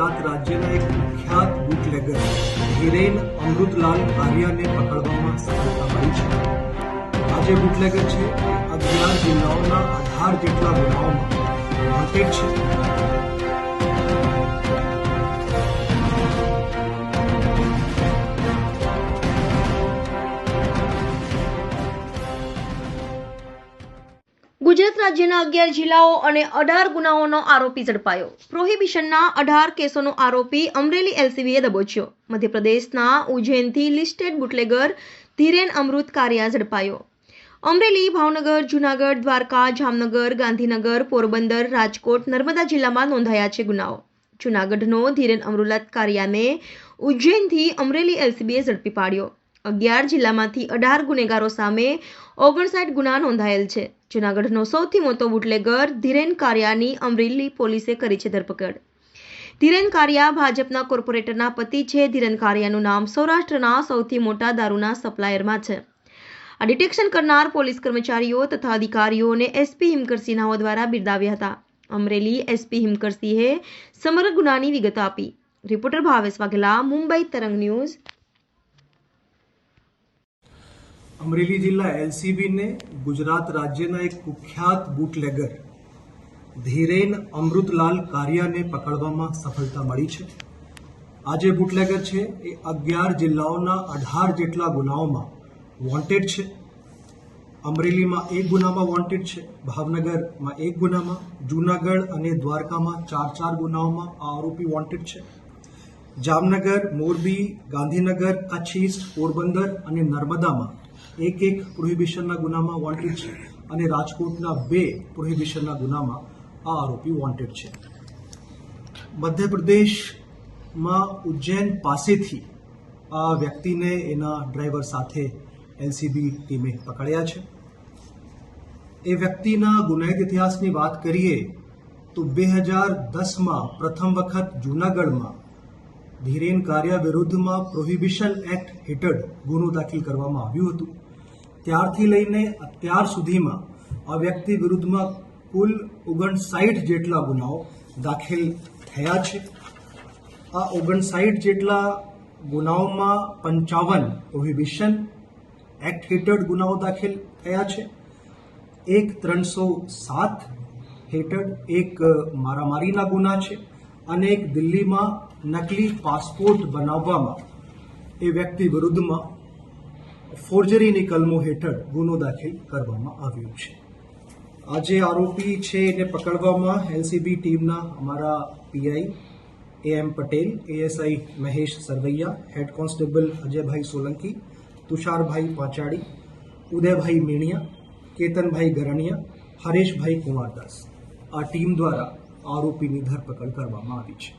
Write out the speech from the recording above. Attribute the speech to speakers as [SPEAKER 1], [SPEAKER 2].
[SPEAKER 1] गुजरात राज्यना एक कुख्यात बूटलेगर હિરેન અમૃતલાલ કારિયાને પકડવામાં સફળતા મળી છે। આ જે બૂટલેગર છે એ 11 જિલ્લાઓના 18 જેટલા ગુનાઓમાં વોન્ટેડ છે।
[SPEAKER 2] ગુજરાત રાજ્યના 11 જિલ્લાઓ અને 18 ગુનાઓનો આરોપી ઝડપાયો। પ્રોહિબિશનના 18 કેસોનો આરોપી અમરેલી એલસીબીએ દબોચ્યો। મધ્યપ્રદેશના ઉજ્જૈનથી લિસ્ટેડ બુટલેગર હિરેન અમૃત કારિયા ઝડપાયો। અમરેલી, ભાવનગર, જૂનાગઢ, દ્વારકા, જામનગર, ગાંધીનગર, પોરબંદર, રાજકોટ, નર્મદા જિલ્લામાં નોંધાયા છે ગુનાઓ। જૂનાગઢનો હિરેન અમૃત કારિયાને ઉજ્જૈનથી અમરેલી એલસીબીએ ઝડપી પાડ્યો। 11 જિલ્લામાંથી 18 ગુનેગારો સામે 59 ગુના નોંધાયેલ છે। જૂનાગઢનો સૌથી મોટો બુટલેગર હિરેન કારિયાની અમરેલી પોલીસે કરી છે ધરપકડ। હિરેન કારિયા ભાજપના કોર્પોરેટરના પતિ છે। હિરેન કારિયાનું નામ સૌરાષ્ટ્રના સૌથી મોટા દારૂના સપ્લાયરમાં છે। આ ડિટેક્શન કરનાર પોલીસ કર્મચારીઓ તથા અધિકારીઓને એસપી હિમકરસિંહ દ્વારા બિરદાવ્યા હતા। અમરેલી એસપી હિમકરસિંહે સમગ્ર ગુનાની વિગત આપી। રિપોર્ટર ભાવેશ વાઘેલા, મુંબઈ તરંગ ન્યૂઝ।
[SPEAKER 1] अमरेली जिला एलसीबी ने गुजरात राज्यना एक कुख्यात बूटलेगर હિરેન અમૃતલાલ કારિયાને પકડવામાં સફળતા મળી છે। આ જે બૂટલેગર છે એ 11 જિલ્લાઓના 18 જેટલા ગુનાઓમાં વોન્ટેડ છે। અમરેલીમાં 1 ગુનામાં વોન્ટેડ છે, ભાવનગરમાં 1 ગુનામાં, જૂનાગઢ અને દ્વારકામાં 4 ગુનાઓમાં આ આરોપી વોન્ટેડ છે। જામનગર, મોરબી, ગાંધીનગર, કચ્છ ઈસ્ટ, પોરબંદર અને નર્મદામાં એક પ્રોહિબિશનના ગુનામાં વોન્ટેડ છે અને રાજકોટના 2 પ્રોહિબિશનના ગુનામાં આ આરોપી વોન્ટેડ છે। મધ્યપ્રદેશમાં ઉજ્જૈન પાસેથી આ વ્યક્તિને એના ડ્રાઈવર સાથે એલસીબી ટીમે પકડ્યા છે। એ વ્યક્તિના ગુનાહિત ઇતિહાસની વાત કરીએ તો 2010માં પ્રથમ વખત જૂનાગઢમાં હિરેન કારિયા વિરુદ્ધમાં પ્રોહિબિશન એક્ટ હેઠળ ગુનો દાખલ કરવામાં આવ્યું હતું। ત્યારથી લઈને અત્યાર સુધીમાં આ વ્યક્તિ વિરુદ્ધમાં કુલ 59 જેટલા ગુનાઓ દાખલ થયા છે। આ 59 જેટલા ગુનાઓમાં 55 પ્રોહિબિશન એક્ટ હેઠળ ગુનાઓ દાખલ થયા છે। એક 307 હેઠળ એક મારામારીના ગુના છે અને એક દિલ્હીમાં નકલી પાસપોર્ટ બનાવવામાં એ વ્યક્તિ વિરુદ્ધમાં ફોર્જરીની કલમો હેઠળ ગુનો દાખલ કરવામાં આવ્યો છે। આ જે આરોપી છે એને પકડવામાં એલસીબી ટીમના અમારા PI AM Patel, ASI Mahesh Sarvaiya, head constable Ajaybhai Solanki, Tusharbhai Panchadi, Udaybhai Miniya, Ketanbhai Garaniya, Hareshbhai Kumardas આ ટીમ દ્વારા આરોપીની ધરપકડ કરવામાં આવી છે।